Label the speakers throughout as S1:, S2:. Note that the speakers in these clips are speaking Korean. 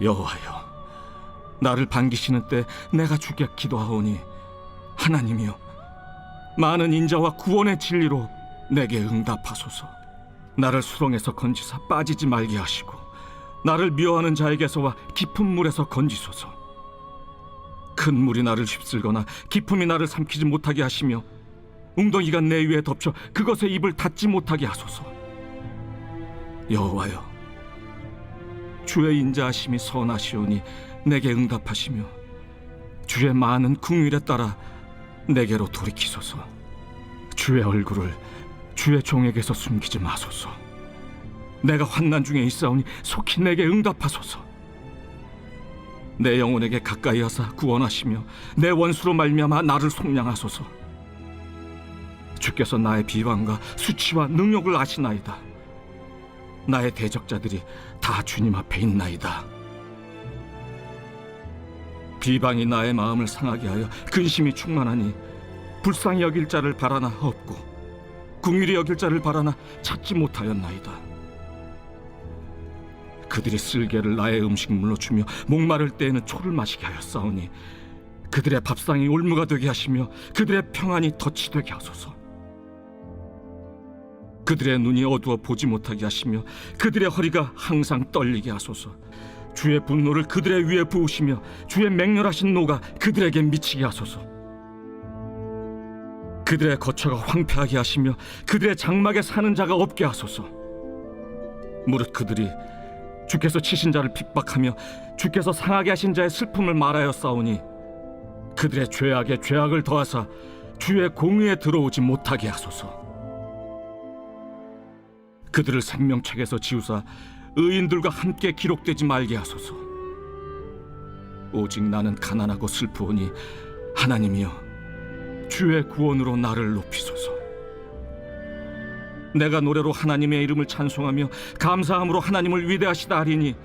S1: 여호와여, 나를 반기시는 때 내가 주께 기도하오니 하나님이여, 많은 인자와 구원의 진리로 내게 응답하소서. 나를 수렁에서 건지사 빠지지 말게 하시고 나를 미워하는 자에게서와 깊은 물에서 건지소서. 큰 물이 나를 휩쓸거나 깊음이 나를 삼키지 못하게 하시며 웅덩이가 내 위에 덮쳐 그것에 입을 닫지 못하게 하소서. 여호와여, 주의 인자하심이 선하시오니 내게 응답하시며 주의 많은 긍휼에 따라 내게로 돌이키소서. 주의 얼굴을 주의 종에게서 숨기지 마소서. 내가 환난 중에 있사오니 속히 내게 응답하소서. 내 영혼에게 가까이 하사 구원하시며 내 원수로 말미암아 나를 속량하소서. 주께서 나의 비방과 수치와 능욕을 아시나이다. 나의 대적자들이 다 주님 앞에 있나이다. 비방이 나의 마음을 상하게 하여 근심이 충만하니 불쌍히 여길 자를 바라나 없고 긍휼히 여길 자를 바라나 찾지 못하였나이다. 그들이 쓸개를 나의 음식물로 주며 목마를 때에는 초를 마시게 하였사오니 그들의 밥상이 올무가 되게 하시며 그들의 평안이 덫이 되게 하소서. 그들의 눈이 어두워 보지 못하게 하시며 그들의 허리가 항상 떨리게 하소서. 주의 분노를 그들의 위에 부으시며 주의 맹렬하신 노가 그들에게 미치게 하소서. 그들의 거처가 황폐하게 하시며 그들의 장막에 사는 자가 없게 하소서. 무릇 그들이 주께서 치신 자를 핍박하며 주께서 상하게 하신 자의 슬픔을 말하였사오니 그들의 죄악에 죄악을 더하사 주의 공의에 들어오지 못하게 하소서. 그들을 생명책에서 지우사 의인들과 함께 기록되지 말게 하소서. 오직 나는 가난하고 슬프오니 하나님이여, 주의 구원으로 나를 높이소서. 내가 노래로 하나님의 이름을 찬송하며 감사함으로 하나님을 위대하시다 하리니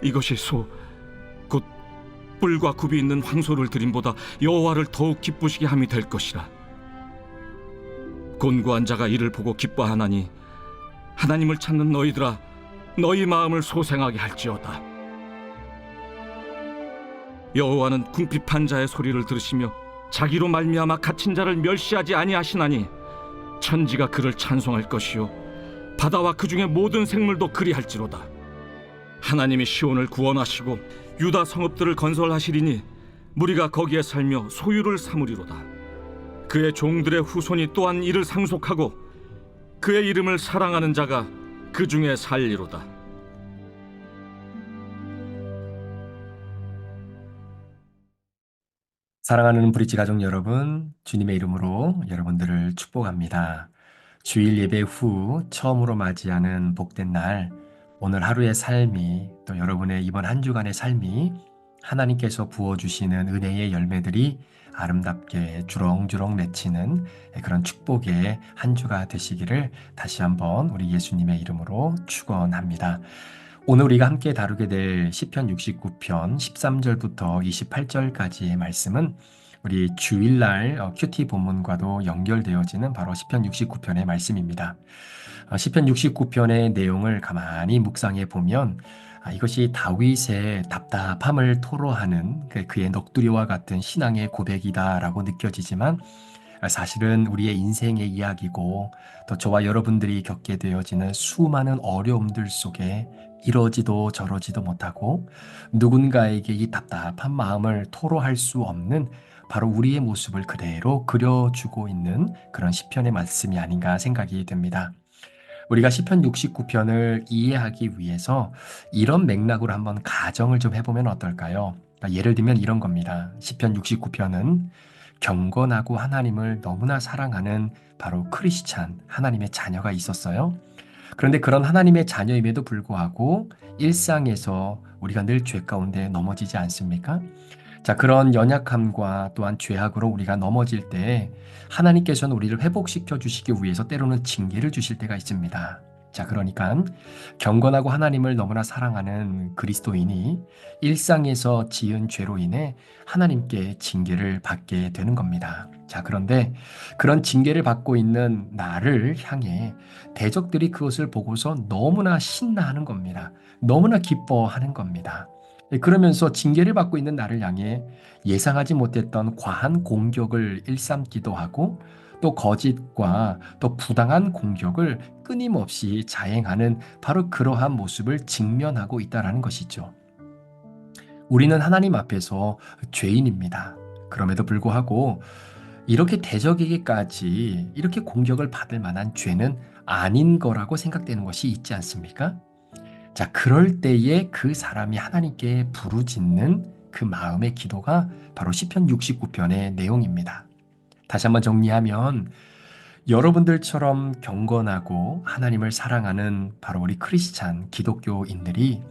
S1: 이것이 곧 뿔과 굽이 있는 황소를 드림보다 여호와를 더욱 기쁘시게 함이 될 것이라. 곤고한 자가 이를 보고 기뻐하나니 하나님을 찾는 너희들아, 너희 마음을 소생하게 할지어다. 여호와는 궁핍한 자의 소리를 들으시며 자기로 말미암아 갇힌 자를 멸시하지 아니하시나니 천지가 그를 찬송할 것이요 바다와 그 중에 모든 생물도 그리할지로다. 하나님이 시온을 구원하시고 유다 성읍들을 건설하시리니 무리가 거기에 살며 소유를 삼으리로다. 그의 종들의 후손이 또한 이를 상속하고 그의 이름을 사랑하는 자가 그 중에 살리로다.
S2: 사랑하는 브릿지 가족 여러분, 주님의 이름으로 여러분들을 축복합니다. 주일 예배 후 처음으로 맞이하는 복된 날, 오늘 하루의 삶이 또 여러분의 이번 한 주간의 삶이 하나님께서 부어주시는 은혜의 열매들이 아름답게 주렁주렁 맺히는 그런 축복의 한 주가 되시기를 다시 한번 우리 예수님의 이름으로 축원합니다. 오늘 우리가 함께 다루게 될 시편 69편 13절부터 28절까지의 말씀은 우리 주일날 큐티 본문과도 연결되어지는 바로 시편 69편의 말씀입니다. 시편 69편의 내용을 가만히 묵상해 보면 이것이 다윗의 답답함을 토로하는 그의 넋두리와 같은 신앙의 고백이다라고 느껴지지만 사실은 우리의 인생의 이야기고 또 저와 여러분들이 겪게 되어지는 수많은 어려움들 속에 이러지도 저러지도 못하고 누군가에게 이 답답한 마음을 토로할 수 없는 바로 우리의 모습을 그대로 그려주고 있는 그런 시편의 말씀이 아닌가 생각이 됩니다. 우리가 시편 69편을 이해하기 위해서 이런 맥락으로 한번 가정을 좀 해보면 어떨까요? 예를 들면 이런 겁니다. 시편 69편은 경건하고 하나님을 너무나 사랑하는 바로 크리스찬, 하나님의 자녀가 있었어요. 그런데 그런 하나님의 자녀임에도 불구하고 일상에서 우리가 늘 죄 가운데 넘어지지 않습니까? 자, 그런 연약함과 또한 죄악으로 우리가 넘어질 때 하나님께서는 우리를 회복시켜 주시기 위해서 때로는 징계를 주실 때가 있습니다. 자, 그러니까 경건하고 하나님을 너무나 사랑하는 그리스도인이 일상에서 지은 죄로 인해 하나님께 징계를 받게 되는 겁니다. 자, 그런데 그런 징계를 받고 있는 나를 향해 대적들이 그것을 보고서 너무나 신나하는 겁니다. 너무나 기뻐하는 겁니다. 그러면서 징계를 받고 있는 나를 향해 예상하지 못했던 과한 공격을 일삼기도 하고 또 거짓과 또 부당한 공격을 끊임없이 자행하는 바로 그러한 모습을 직면하고 있다는 것이죠. 우리는 하나님 앞에서 죄인입니다. 그럼에도 불구하고 이렇게 대적에게까지 이렇게 공격을 받을 만한 죄는 아닌 거라고 생각되는 것이 있지 않습니까? 자, 그럴 때에 그 사람이 하나님께 부르짖는 그 마음의 기도가 바로 시편 69편의 내용입니다. 다시 한번 정리하면 여러분들처럼 경건하고 하나님을 사랑하는 바로 우리 크리스찬 기독교인들이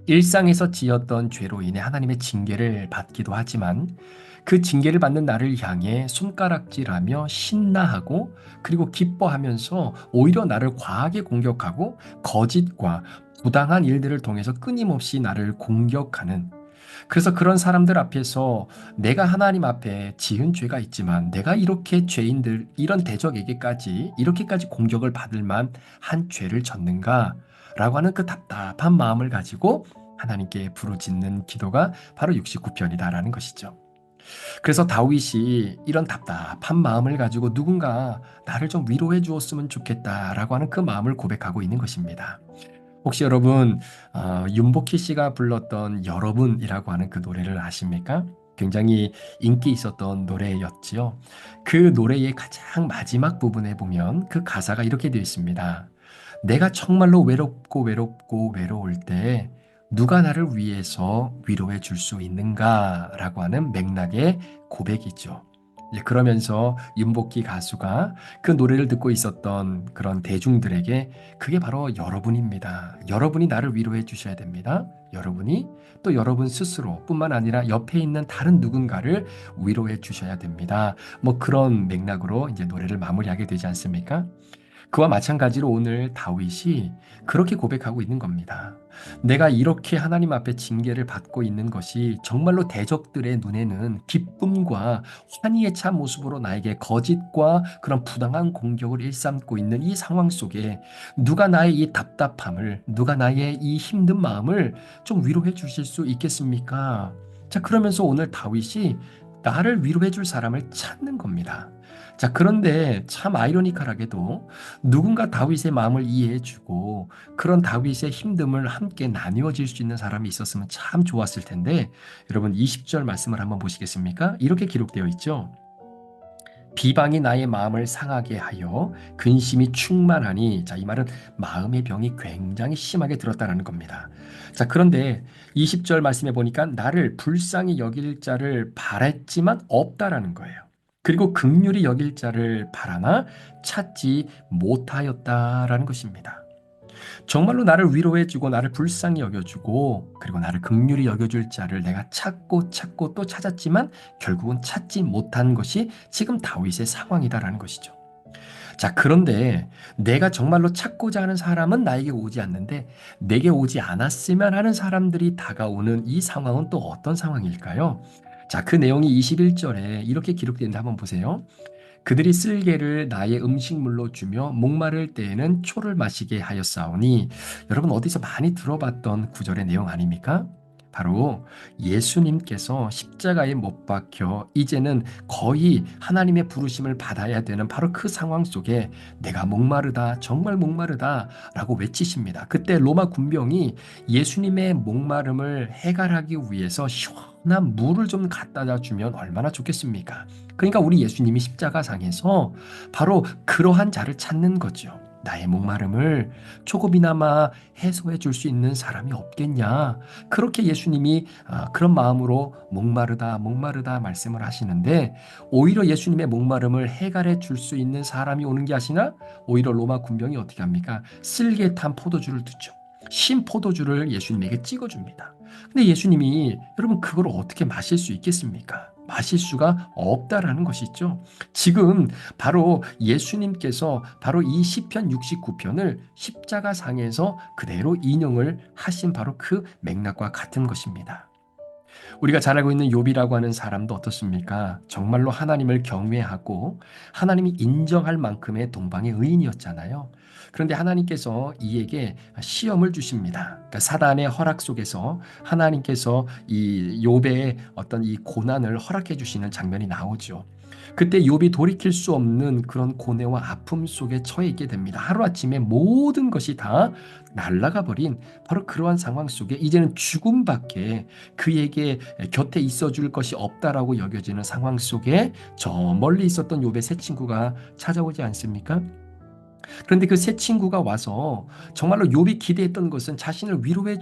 S2: 일상에서 지었던 죄로 인해 하나님의 징계를 받기도 하지만 그 징계를 받는 나를 향해 손가락질하며 신나하고 그리고 기뻐하면서 오히려 나를 과하게 공격하고 거짓과 부당한 일들을 통해서 끊임없이 나를 공격하는, 그래서 그런 사람들 앞에서 내가 하나님 앞에 지은 죄가 있지만 내가 이렇게 죄인들 이런 대적에게까지 이렇게까지 공격을 받을 만한 죄를 졌는가 라고 하는 그 답답한 마음을 가지고 하나님께 부르짖는 기도가 바로 69편이다라는 것이죠. 그래서 다윗이 이런 답답한 마음을 가지고 누군가 나를 좀 위로해 주었으면 좋겠다라고 하는 그 마음을 고백하고 있는 것입니다. 혹시 여러분 윤복희 씨가 불렀던 여러분이라고 하는 그 노래를 아십니까? 굉장히 인기 있었던 노래였지요. 그 노래의 가장 마지막 부분에 보면 그 가사가 이렇게 되어 있습니다. 내가 정말로 외롭고 외롭고 외로울 때 누가 나를 위해서 위로해 줄 수 있는가라고 하는 맥락의 고백이죠. 그러면서 윤복희 가수가 그 노래를 듣고 있었던 그런 대중들에게 그게 바로 여러분입니다. 여러분이 나를 위로해 주셔야 됩니다. 여러분이 또 여러분 스스로 뿐만 아니라 옆에 있는 다른 누군가를 위로해 주셔야 됩니다. 뭐 그런 맥락으로 이제 노래를 마무리하게 되지 않습니까? 그와 마찬가지로 오늘 다윗이 그렇게 고백하고 있는 겁니다. 내가 이렇게 하나님 앞에 징계를 받고 있는 것이 정말로 대적들의 눈에는 기쁨과 환희에 찬 모습으로 나에게 거짓과 그런 부당한 공격을 일삼고 있는 이 상황 속에 누가 나의 이 답답함을, 누가 나의 이 힘든 마음을 좀 위로해 주실 수 있겠습니까? 자, 그러면서 오늘 다윗이 나를 위로해 줄 사람을 찾는 겁니다. 자, 그런데 참 아이러니컬하게도 누군가 다윗의 마음을 이해해주고 그런 다윗의 힘듦을 함께 나누어질 수 있는 사람이 있었으면 참 좋았을 텐데, 여러분 20절 말씀을 한번 보시겠습니까? 이렇게 기록되어 있죠. 비방이 나의 마음을 상하게 하여 근심이 충만하니, 자, 이 말은 마음의 병이 굉장히 심하게 들었다라는 겁니다. 자, 그런데 20절 말씀해 보니까 나를 불쌍히 여길 자를 바랬지만 없다라는 거예요. 그리고 긍휼히 여길 자를 바라나 찾지 못하였다라는 것입니다. 정말로 나를 위로해주고 나를 불쌍히 여겨주고 그리고 나를 긍휼히 여겨줄 자를 내가 찾고 찾고 또 찾았지만 결국은 찾지 못한 것이 지금 다윗의 상황이다라는 것이죠. 자, 그런데 내가 정말로 찾고자 하는 사람은 나에게 오지 않는데 내게 오지 않았으면 하는 사람들이 다가오는 이 상황은 또 어떤 상황일까요? 자, 그 내용이 21절에 이렇게 기록되는데 한번 보세요. 그들이 쓸개를 나의 음식물로 주며 목마를 때에는 초를 마시게 하였사오니, 여러분 어디서 많이 들어봤던 구절의 내용 아닙니까? 바로 예수님께서 십자가에 못 박혀 이제는 거의 하나님의 부르심을 받아야 되는 바로 그 상황 속에 내가 목마르다, 정말 목마르다 라고 외치십니다. 그때 로마 군병이 예수님의 목마름을 해결하기 위해서 시원한 물을 좀 갖다 주면 얼마나 좋겠습니까? 그러니까 우리 예수님이 십자가상에서 바로 그러한 자를 찾는 거죠. 나의 목마름을 조금이나마 해소해 줄 수 있는 사람이 없겠냐. 그렇게 예수님이 그런 마음으로 목마르다, 목마르다 말씀을 하시는데, 오히려 예수님의 목마름을 해결해 줄 수 있는 사람이 오는 게 아니라 오히려 로마 군병이 어떻게 합니까? 쓸개 탄 포도주를 두죠. 신 포도주를 예수님에게 찍어줍니다. 근데 예수님이 여러분 그걸 어떻게 마실 수 있겠습니까? 마실 수가 없다라는 것이죠. 지금 바로 예수님께서 바로 이 시편 69편을 십자가상에서 그대로 인용을 하신 바로 그 맥락과 같은 것입니다. 우리가 잘 알고 있는 욥이라고 하는 사람도 어떻습니까? 정말로 하나님을 경외하고 하나님이 인정할 만큼의 동방의 의인이었잖아요. 그런데 하나님께서 이에게 시험을 주십니다. 그러니까 사단의 허락 속에서 하나님께서 이 욥의 어떤 이 고난을 허락해 주시는 장면이 나오죠. 그때 욥이 돌이킬 수 없는 그런 고뇌와 아픔 속에 처해 있게 됩니다. 하루아침에 모든 것이 다 날아가 버린 바로 그러한 상황 속에 이제는 죽음밖에 그에게 곁에 있어줄 것이 없다라고 여겨지는 상황 속에 저 멀리 있었던 욥의 새 친구가 찾아오지 않습니까? 그런데 그 새 친구가 와서 정말로 욥이 기대했던 것은 자신을 위로해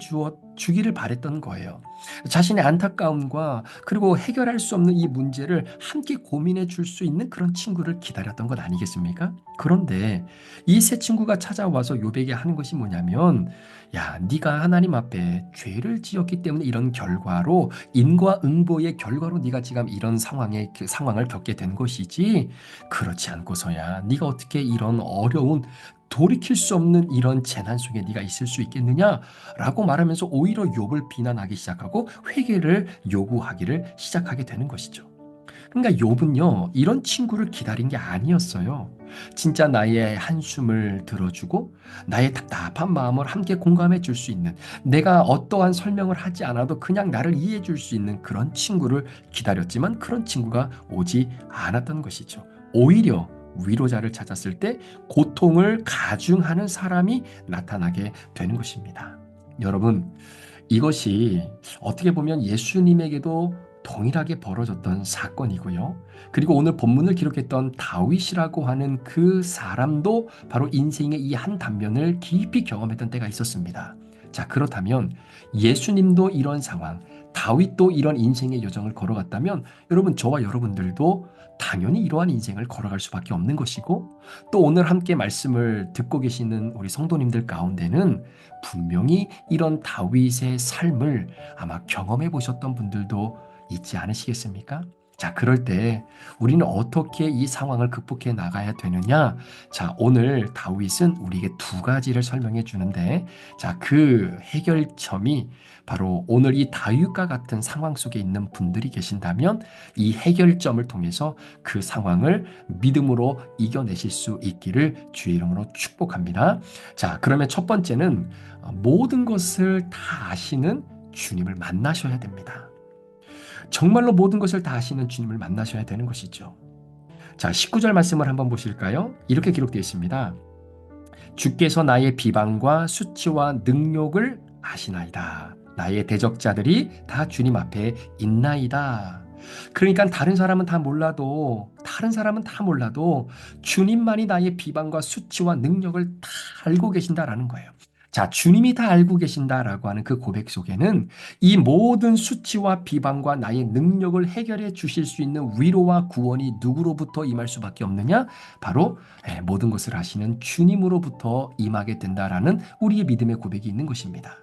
S2: 주기를 바랬던 거예요. 자신의 안타까움과 그리고 해결할 수 없는 이 문제를 함께 고민해 줄 수 있는 그런 친구를 기다렸던 것 아니겠습니까? 그런데 이 새 친구가 찾아와서 욥에게 하는 것이 뭐냐면, 야, 네가 하나님 앞에 죄를 지었기 때문에 이런 결과로 인과응보의 결과로 네가 지금 이런 상황을 겪게 된 것이지, 그렇지 않고서야 네가 어떻게 이런 어려운 돌이킬 수 없는 이런 재난 속에 네가 있을 수 있겠느냐라고 말하면서 오히려 욥을 비난하기 시작하고 회개를 요구하기를 시작하게 되는 것이죠. 그러니까 욥은요, 이런 친구를 기다린 게 아니었어요. 진짜 나의 한숨을 들어주고 나의 답답한 마음을 함께 공감해 줄 수 있는, 내가 어떠한 설명을 하지 않아도 그냥 나를 이해해 줄 수 있는 그런 친구를 기다렸지만 그런 친구가 오지 않았던 것이죠. 오히려 위로자를 찾았을 때 고통을 가중하는 사람이 나타나게 되는 것입니다. 여러분, 이것이 어떻게 보면 예수님에게도 동일하게 벌어졌던 사건이고요. 그리고 오늘 본문을 기록했던 다윗이라고 하는 그 사람도 바로 인생의 이 한 단면을 깊이 경험했던 때가 있었습니다. 자, 그렇다면 예수님도 이런 상황, 다윗도 이런 인생의 여정을 걸어갔다면 여러분, 저와 여러분들도 당연히 이러한 인생을 걸어갈 수밖에 없는 것이고, 또 오늘 함께 말씀을 듣고 계시는 우리 성도님들 가운데는 분명히 이런 다윗의 삶을 아마 경험해 보셨던 분들도 있지 않으시겠습니까? 자, 그럴 때 우리는 어떻게 이 상황을 극복해 나가야 되느냐? 자, 오늘 다윗은 우리에게 두 가지를 설명해 주는데, 자, 그 해결점이 바로 오늘 이 다윗과 같은 상황 속에 있는 분들이 계신다면 이 해결점을 통해서 그 상황을 믿음으로 이겨내실 수 있기를 주의 이름으로 축복합니다. 자, 그러면 첫 번째는 모든 것을 다 아시는 주님을 만나셔야 됩니다. 정말로 모든 것을 다 아시는 주님을 만나셔야 되는 것이죠. 자, 19절 말씀을 한번 보실까요? 이렇게 기록되어 있습니다. 주께서 나의 비방과 수치와 능욕을 아시나이다. 나의 대적자들이 다 주님 앞에 있나이다. 그러니까 다른 사람은 다 몰라도 주님만이 나의 비방과 수치와 능력을 다 알고 계신다라는 거예요. 자, 주님이 다 알고 계신다라고 하는 그 고백 속에는 이 모든 수치와 비방과 나의 능력을 해결해 주실 수 있는 위로와 구원이 누구로부터 임할 수밖에 없느냐? 바로 모든 것을 아시는 주님으로부터 임하게 된다라는 우리의 믿음의 고백이 있는 것입니다.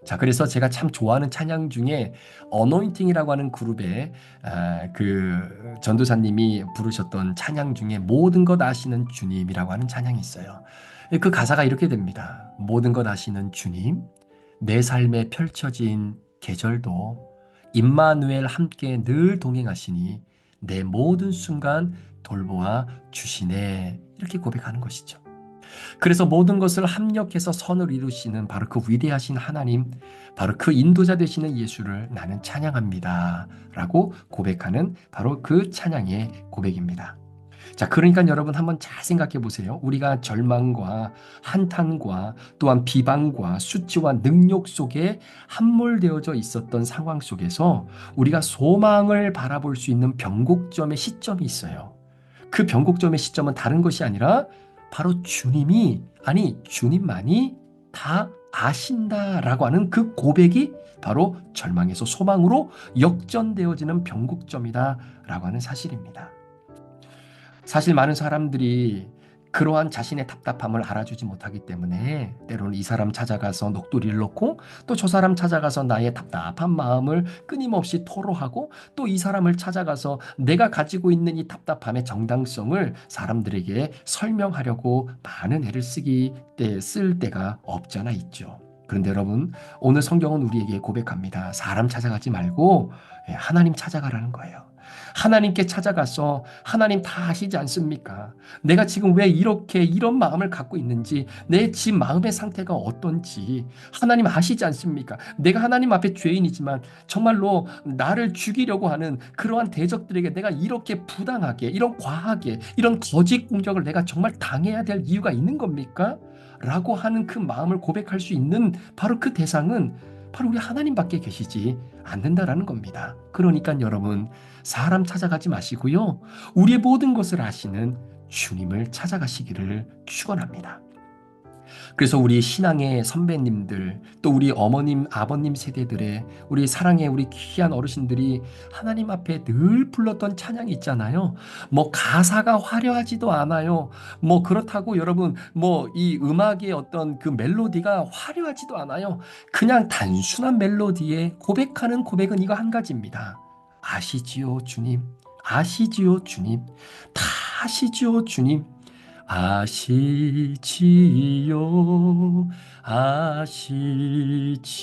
S2: 자, 그래서 제가 참 좋아하는 찬양 중에 어노인팅이라고 하는 그룹의 그 전도사님이 부르셨던 찬양 중에 모든 것 아시는 주님이라고 하는 찬양이 있어요. 그 가사가 이렇게 됩니다. 모든 것 아시는 주님, 내 삶에 펼쳐진 계절도 임마누엘 함께 늘 동행하시니 내 모든 순간 돌보아 주시네. 이렇게 고백하는 것이죠. 그래서 모든 것을 합력해서 선을 이루시는 바로 그 위대하신 하나님, 바로 그 인도자 되시는 예수를 나는 찬양합니다. 라고 고백하는 바로 그 찬양의 고백입니다. 자, 그러니까 여러분 한번 잘 생각해 보세요. 우리가 절망과 한탄과 또한 비방과 수치와 능욕 속에 함몰되어져 있었던 상황 속에서 우리가 소망을 바라볼 수 있는 변곡점의 시점이 있어요. 그 변곡점의 시점은 다른 것이 아니라 바로 주님만이 다 아신다라고 하는 그 고백이 바로 절망에서 소망으로 역전되어지는 변곡점이다라고 하는 사실입니다. 사실 많은 사람들이 그러한 자신의 답답함을 알아주지 못하기 때문에 때로는 이 사람 찾아가서 녹두리를 놓고 또 저 사람 찾아가서 나의 답답한 마음을 끊임없이 토로하고 또 이 사람을 찾아가서 내가 가지고 있는 이 답답함의 정당성을 사람들에게 설명하려고 많은 애를 쓸 때가 없잖아 있죠. 그런데 여러분, 오늘 성경은 우리에게 고백합니다. 사람 찾아가지 말고 하나님 찾아가라는 거예요. 하나님께 찾아가서 하나님 다 아시지 않습니까? 내가 지금 왜 이렇게 이런 마음을 갖고 있는지, 내 집 마음의 상태가 어떤지 하나님 아시지 않습니까? 내가 하나님 앞에 죄인이지만 정말로 나를 죽이려고 하는 그러한 대적들에게 내가 이렇게 부당하게, 이런 과하게, 이런 거짓 공격을 내가 정말 당해야 될 이유가 있는 겁니까? 라고 하는 그 마음을 고백할 수 있는 바로 그 대상은 바로 우리 하나님밖에 계시지 않는다라는 겁니다. 그러니까 여러분, 사람 찾아가지 마시고요. 우리의 모든 것을 아시는 주님을 찾아가시기를 축원합니다. 그래서 우리 신앙의 선배님들, 또 우리 어머님, 아버님 세대들의 우리 사랑의 우리 귀한 어르신들이 하나님 앞에 늘 불렀던 찬양이 있잖아요. 뭐 가사가 화려하지도 않아요. 뭐 그렇다고 여러분, 뭐 이 음악의 어떤 그 멜로디가 화려하지도 않아요. 그냥 단순한 멜로디에 고백하는 고백은 이거 한 가지입니다. 아시지요, 주님. 아시지요, 주님. 다 아시지요, 주님. 아시지요,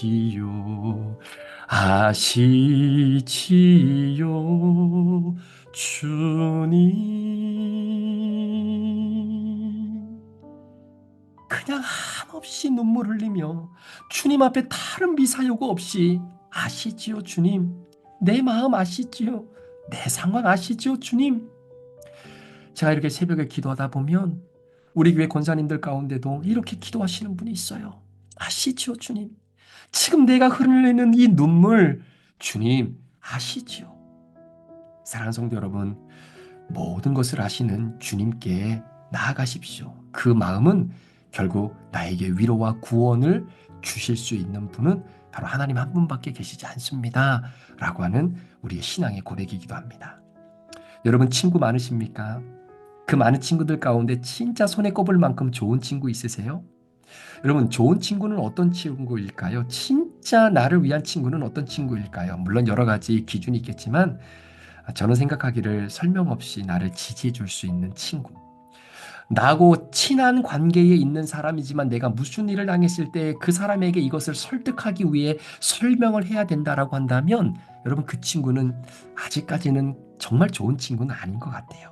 S2: 아시지요, 아시지요, 주님. 그냥 한없이 눈물 흘리며 주님 앞에 다른 미사여구 없이 아시지요, 주님. 내 마음 아시지요. 내 상황 아시지요, 주님. 제가 이렇게 새벽에 기도하다 보면 우리 교회 권사님들 가운데도 이렇게 기도하시는 분이 있어요. 아시지요, 주님. 지금 내가 흘리는 이 눈물, 주님 아시지요. 사랑하는 성도 여러분, 모든 것을 아시는 주님께 나아가십시오. 그 마음은 결국 나에게 위로와 구원을 주실 수 있는 분은 바로 하나님 한 분밖에 계시지 않습니다. 라고 하는 우리의 신앙의 고백이기도 합니다. 여러분, 친구 많으십니까? 그 많은 친구들 가운데 진짜 손에 꼽을 만큼 좋은 친구 있으세요? 여러분, 좋은 친구는 어떤 친구일까요? 진짜 나를 위한 친구는 어떤 친구일까요? 물론 여러 가지 기준이 있겠지만 저는 생각하기를 설명 없이 나를 지지해 줄 수 있는 친구. 나하고 친한 관계에 있는 사람이지만 내가 무슨 일을 당했을 때 그 사람에게 이것을 설득하기 위해 설명을 해야 된다라고 한다면 여러분, 그 친구는 아직까지는 정말 좋은 친구는 아닌 것 같아요.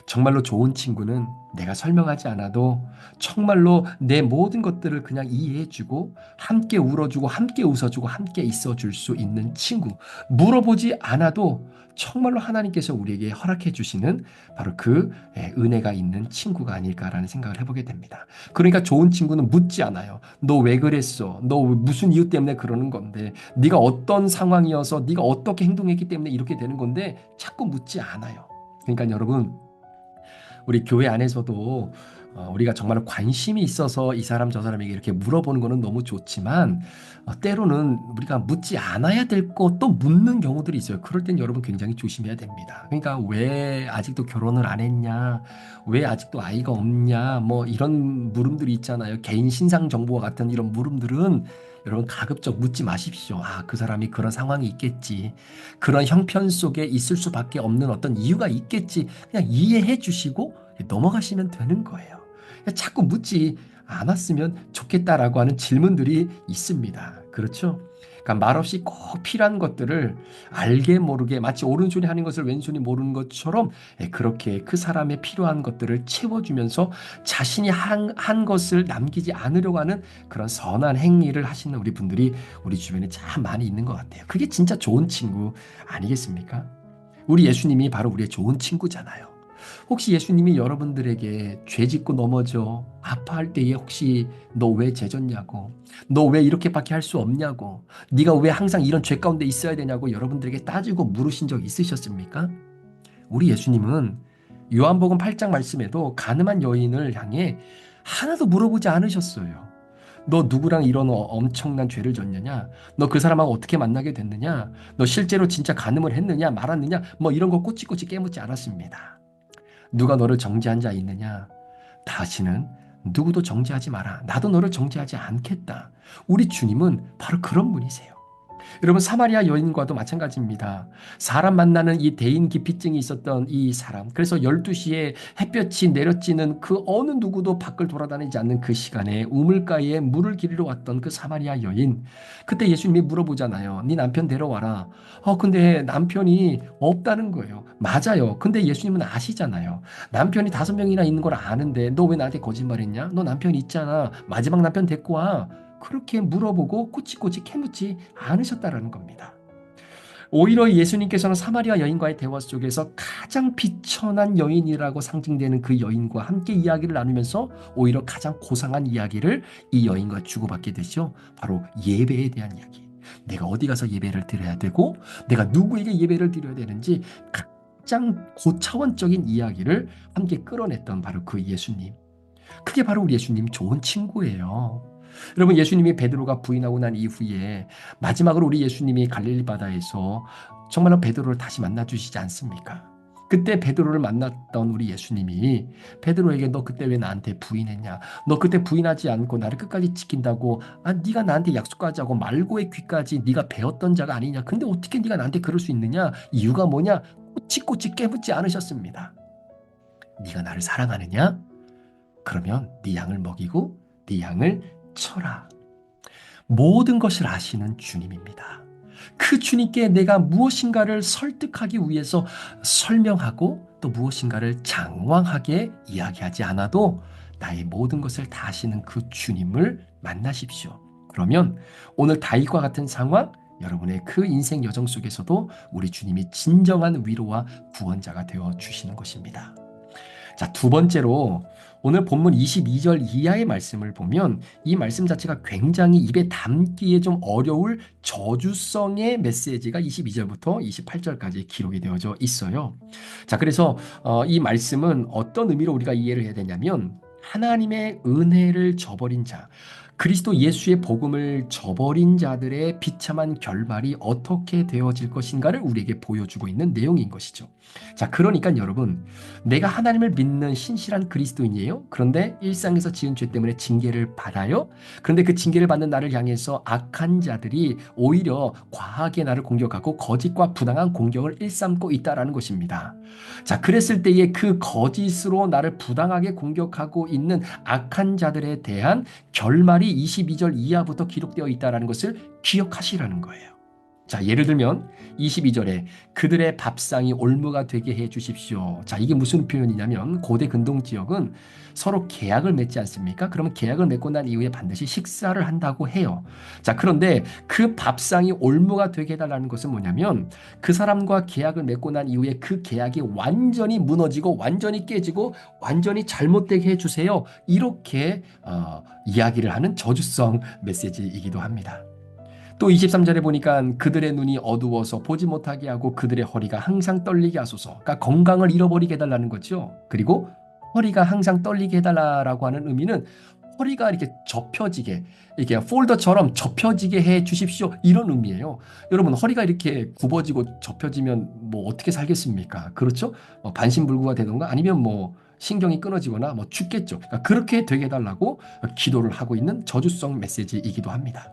S2: 정말로 좋은 친구는 내가 설명하지 않아도 정말로 내 모든 것들을 그냥 이해해주고 함께 울어주고 함께 웃어주고 함께 있어줄 수 있는 친구. 물어보지 않아도 정말로 하나님께서 우리에게 허락해 주시는 바로 그 은혜가 있는 친구가 아닐까라는 생각을 해보게 됩니다. 그러니까 좋은 친구는 묻지 않아요. 너 왜 그랬어? 너 무슨 이유 때문에 그러는 건데? 네가 어떤 상황이어서 네가 어떻게 행동했기 때문에 이렇게 되는 건데 자꾸 묻지 않아요. 그러니까 여러분, 우리 교회 안에서도 우리가 정말 관심이 있어서 이 사람 저 사람에게 이렇게 물어보는 거는 너무 좋지만 때로는 우리가 묻지 않아야 될 것도 묻는 경우들이 있어요. 그럴 땐 여러분 굉장히 조심해야 됩니다. 그러니까 왜 아직도 결혼을 안 했냐? 왜 아직도 아이가 없냐? 뭐 이런 물음들이 있잖아요. 개인 신상 정보와 같은 이런 물음들은 여러분 가급적 묻지 마십시오. 아, 그 사람이 그런 상황이 있겠지. 그런 형편 속에 있을 수밖에 없는 어떤 이유가 있겠지. 그냥 이해해 주시고 넘어가시면 되는 거예요. 자꾸 묻지 않았으면 좋겠다라고 하는 질문들이 있습니다. 그렇죠? 그러니까 말없이 꼭 필요한 것들을 알게 모르게 마치 오른손이 하는 것을 왼손이 모르는 것처럼 그렇게 그 사람의 필요한 것들을 채워주면서 자신이 한 것을 남기지 않으려고 하는 그런 선한 행위를 하시는 우리 분들이 우리 주변에 참 많이 있는 것 같아요. 그게 진짜 좋은 친구 아니겠습니까? 우리 예수님이 바로 우리의 좋은 친구잖아요. 혹시 예수님이 여러분들에게 죄 짓고 넘어져 아파할 때에 혹시 너 왜 죄졌냐고, 너 왜 이렇게밖에 할 수 없냐고, 네가 왜 항상 이런 죄 가운데 있어야 되냐고 여러분들에게 따지고 물으신 적 있으셨습니까? 우리 예수님은 요한복음 8장 말씀에도 가늠한 여인을 향해 하나도 물어보지 않으셨어요. 너 누구랑 이런 엄청난 죄를 졌느냐? 너 그 사람하고 어떻게 만나게 됐느냐? 너 실제로 진짜 간음을 했느냐 말았느냐? 뭐 이런 거 꼬치꼬치 깨묻지 않았습니다. 누가 너를 정죄한 자 있느냐? 다시는 누구도 정죄하지 마라. 나도 너를 정죄하지 않겠다. 우리 주님은 바로 그런 분이세요. 여러분, 사마리아 여인과도 마찬가지입니다. 사람 만나는 이 대인기피증이 있었던 이 사람. 그래서 12시에 햇볕이 내려지는 그 어느 누구도 밖을 돌아다니지 않는 그 시간에 우물가에 물을 기르러 왔던 그 사마리아 여인. 그때 예수님이 물어보잖아요. 네 남편 데려와라. 근데 남편이 없다는 거예요. 맞아요. 근데 예수님은 아시잖아요. 남편이 5명이나 있는 걸 아는데 너 왜 나한테 거짓말했냐? 너 남편 있잖아. 마지막 남편 데리고 와. 그렇게 물어보고 꼬치꼬치 캐묻지 않으셨다라는 겁니다. 오히려 예수님께서는 사마리아 여인과의 대화 속에서 가장 비천한 여인이라고 상징되는 그 여인과 함께 이야기를 나누면서 오히려 가장 고상한 이야기를 이 여인과 주고받게 되죠. 바로 예배에 대한 이야기. 내가 어디 가서 예배를 드려야 되고 내가 누구에게 예배를 드려야 되는지 가장 고차원적인 이야기를 함께 끌어냈던 바로 그 예수님. 그게 바로 우리 예수님 좋은 친구예요. 여러분, 예수님이 베드로가 부인하고 난 이후에 마지막으로 우리 예수님이 갈릴리 바다에서 정말로 베드로를 다시 만나 주시지 않습니까? 그때 베드로를 만났던 우리 예수님이 베드로에게 너 그때 왜 나한테 부인했냐? 너 그때 부인하지 않고 나를 끝까지 지킨다고 네가 나한테 약속하지 않고 말고의 귀까지 네가 배웠던 자가 아니냐? 근데 어떻게 네가 나한테 그럴 수 있느냐? 이유가 뭐냐? 꼬치꼬치 깨묻지 않으셨습니다. 네가 나를 사랑하느냐? 그러면 네 양을 먹이고 네 양을 쳐라. 모든 것을 아시는 주님입니다. 그 주님께 내가 무엇인가를 설득하기 위해서 설명하고 또 무엇인가를 장황하게 이야기하지 않아도 나의 모든 것을 다 아시는 그 주님을 만나십시오. 그러면 오늘 다윗과 같은 상황, 여러분의 그 인생 여정 속에서도 우리 주님이 진정한 위로와 구원자가 되어 주시는 것입니다. 자, 두 번째로 오늘 본문 22절 이하의 말씀을 보면 이 말씀 자체가 굉장히 입에 담기에 좀 어려울 저주성의 메시지가 22절부터 28절까지 기록이 되어져 있어요. 자, 그래서 이 말씀은 어떤 의미로 우리가 이해를 해야 되냐면 하나님의 은혜를 저버린 자, 그리스도 예수의 복음을 저버린 자들의 비참한 결말이 어떻게 되어질 것인가를 우리에게 보여주고 있는 내용인 것이죠. 자, 그러니까 여러분, 내가 하나님을 믿는 신실한 그리스도인이에요. 그런데 일상에서 지은 죄 때문에 징계를 받아요. 그런데 그 징계를 받는 나를 향해서 악한 자들이 오히려 과하게 나를 공격하고 거짓과 부당한 공격을 일삼고 있다라는 것입니다. 자, 그랬을 때에 그 거짓으로 나를 부당하게 공격하고 있는 악한 자들에 대한 결말이 22절 이하부터 기록되어 있다는 것을 기억하시라는 거예요. 자, 예를 들면 22절에 그들의 밥상이 올무가 되게 해 주십시오. 자, 이게 무슨 표현이냐면 고대 근동 지역은 서로 계약을 맺지 않습니까? 그러면 계약을 맺고 난 이후에 반드시 식사를 한다고 해요. 자, 그런데 그 밥상이 올무가 되게 해달라는 것은 뭐냐면 그 사람과 계약을 맺고 난 이후에 그 계약이 완전히 무너지고 완전히 깨지고 완전히 잘못되게 해주세요. 이렇게 이야기를 하는 저주성 메시지이기도 합니다. 또 23절에 보니까 그들의 눈이 어두워서 보지 못하게 하고 그들의 허리가 항상 떨리게 하소서. 그러니까 건강을 잃어버리게 해달라는 거죠. 그리고 허리가 항상 떨리게 해달라고 하는 의미는 허리가 이렇게 접혀지게, 이렇게 폴더처럼 접혀지게 해 주십시오. 이런 의미예요. 여러분, 허리가 이렇게 굽어지고 접혀지면 뭐 어떻게 살겠습니까? 그렇죠? 반신불구가 되던가 아니면 뭐 신경이 끊어지거나 뭐 죽겠죠. 그러니까 그렇게 되게 해달라고 기도를 하고 있는 저주성 메시지이기도 합니다.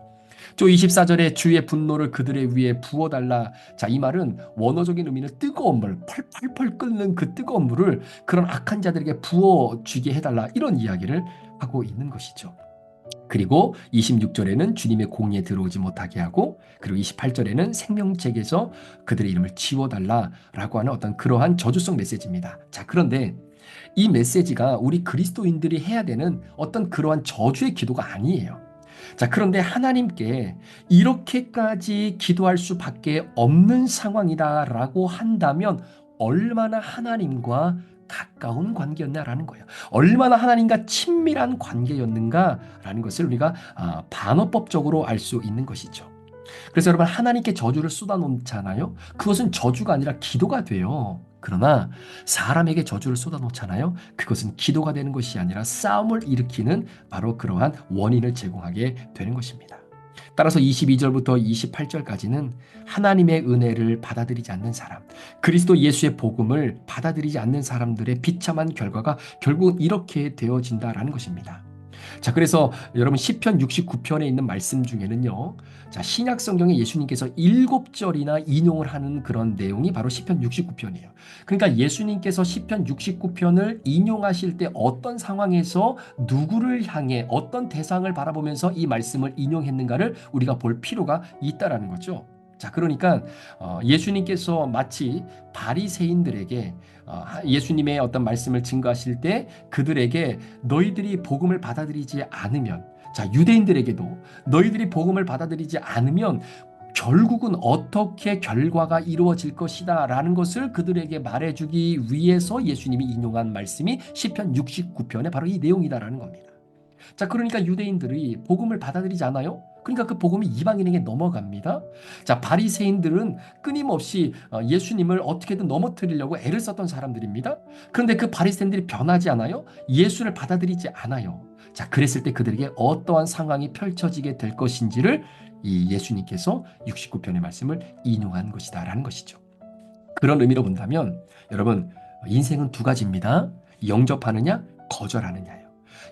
S2: 또 24절에 주의 분노를 그들의 위에 부어달라. 자, 이 말은 원어적인 의미는 뜨거운 물, 펄펄펄 끓는 그 뜨거운 물을 그런 악한 자들에게 부어주게 해달라. 이런 이야기를 하고 있는 것이죠. 그리고 26절에는 주님의 공의에 들어오지 못하게 하고, 그리고 28절에는 생명책에서 그들의 이름을 지워달라라고 하는 어떤 그러한 저주성 메시지입니다. 자, 그런데 이 메시지가 우리 그리스도인들이 해야 되는 어떤 그러한 저주의 기도가 아니에요. 자, 그런데 하나님께 이렇게까지 기도할 수밖에 없는 상황이다라고 한다면 얼마나 하나님과 가까운 관계였냐라는 거예요. 얼마나 하나님과 친밀한 관계였는가라는 것을 우리가 반어법적으로 알 수 있는 것이죠. 그래서 여러분, 하나님께 저주를 쏟아놓잖아요. 그것은 저주가 아니라 기도가 돼요. 그러나 사람에게 저주를 쏟아놓잖아요. 그것은 기도가 되는 것이 아니라 싸움을 일으키는 바로 그러한 원인을 제공하게 되는 것입니다. 따라서 22절부터 28절까지는 하나님의 은혜를 받아들이지 않는 사람, 그리스도 예수의 복음을 받아들이지 않는 사람들의 비참한 결과가 결국 이렇게 되어진다라는 것입니다. 자, 그래서 여러분 시편 69편에 있는 말씀 중에는요. 자, 신약 성경에 예수님께서 7절이나 인용을 하는 그런 내용이 바로 시편 69편이에요. 그러니까 예수님께서 시편 69편을 인용하실 때 어떤 상황에서 누구를 향해 어떤 대상을 바라보면서 이 말씀을 인용했는가를 우리가 볼 필요가 있다라는 거죠. 자, 그러니까 예수님께서 마치 바리새인들에게 예수님의 어떤 말씀을 증거하실 때 그들에게 너희들이 복음을 받아들이지 않으면, 자, 유대인들에게도 너희들이 복음을 받아들이지 않으면 결국은 어떻게 결과가 이루어질 것이다 라는 것을 그들에게 말해주기 위해서 예수님이 인용한 말씀이 시편 69편의 바로 이 내용이다라는 겁니다. 자, 그러니까 유대인들이 복음을 받아들이지 않아요? 그러니까 그 복음이 이방인에게 넘어갑니다. 자, 바리새인들은 끊임없이 예수님을 어떻게든 넘어뜨리려고 애를 썼던 사람들입니다. 그런데 그 바리새인들이 변하지 않아요? 예수를 받아들이지 않아요. 자, 그랬을 때 그들에게 어떠한 상황이 펼쳐지게 될 것인지를 이 예수님께서 69편의 말씀을 인용한 것이다라는 것이죠. 그런 의미로 본다면 여러분, 인생은 두 가지입니다. 영접하느냐, 거절하느냐예요.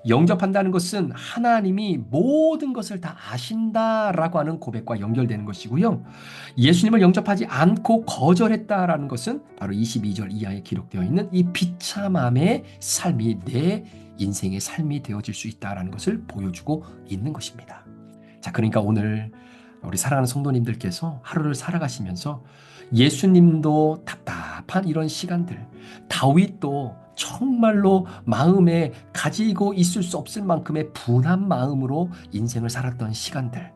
S2: 영접한다는 것은 하나님이 모든 것을 다 아신다라고 하는 고백과 연결되는 것이고요. 예수님을 영접하지 않고 거절했다라는 것은 바로 22절 이하에 기록되어 있는 이 비참함의 삶이 내 인생의 삶이 되어질 수 있다라는 것을 보여주고 있는 것입니다. 자, 그러니까 오늘 우리 사랑하는 성도님들께서 하루를 살아가시면서 예수님도 답답한 이런 시간들, 다윗도 정말로 마음에 가지고 있을 수 없을 만큼의 분한 마음으로 인생을 살았던 시간들,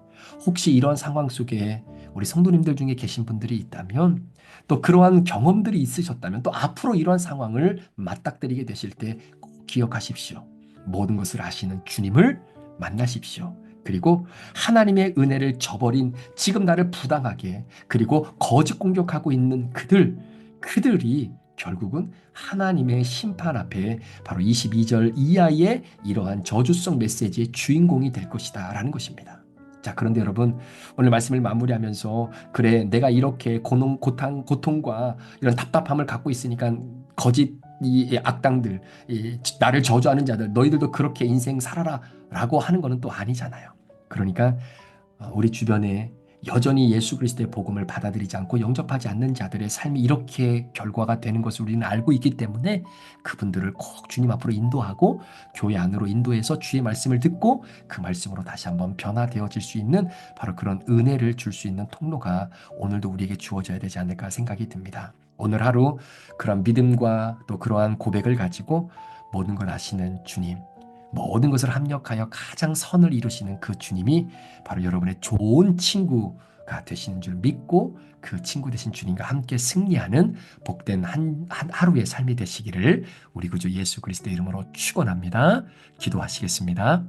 S2: 혹시 이런 상황 속에 우리 성도님들 중에 계신 분들이 있다면, 또 그러한 경험들이 있으셨다면, 또 앞으로 이러한 상황을 맞닥뜨리게 되실 때 꼭 기억하십시오. 모든 것을 아시는 주님을 만나십시오. 그리고 하나님의 은혜를 저버린 지금 나를 부당하게 그리고 거짓 공격하고 있는 그들이 결국은 하나님의 심판 앞에 바로 22절 이하의 이러한 저주성 메시지의 주인공이 될 것이다 라는 것입니다. 자, 그런데 여러분, 오늘 말씀을 마무리하면서 그래, 내가 이렇게 고통과 이런 답답함을 갖고 있으니까 거짓 이 악당들, 나를 저주하는 자들, 너희들도 그렇게 인생 살아라 라고 하는 것은 또 아니잖아요. 그러니까 우리 주변에 여전히 예수 그리스도의 복음을 받아들이지 않고 영접하지 않는 자들의 삶이 이렇게 결과가 되는 것을 우리는 알고 있기 때문에 그분들을 꼭 주님 앞으로 인도하고 교회 안으로 인도해서 주의 말씀을 듣고 그 말씀으로 다시 한번 변화되어질 수 있는 바로 그런 은혜를 줄 수 있는 통로가 오늘도 우리에게 주어져야 되지 않을까 생각이 듭니다. 오늘 하루 그런 믿음과 또 그러한 고백을 가지고 모든 걸 아시는 주님, 모든 것을 합력하여 가장 선을 이루시는 그 주님이 바로 여러분의 좋은 친구가 되시는 줄 믿고 그 친구 되신 주님과 함께 승리하는 복된 하루의 삶이 되시기를 우리 구주 예수 그리스도의 이름으로 축원합니다. 기도하시겠습니다.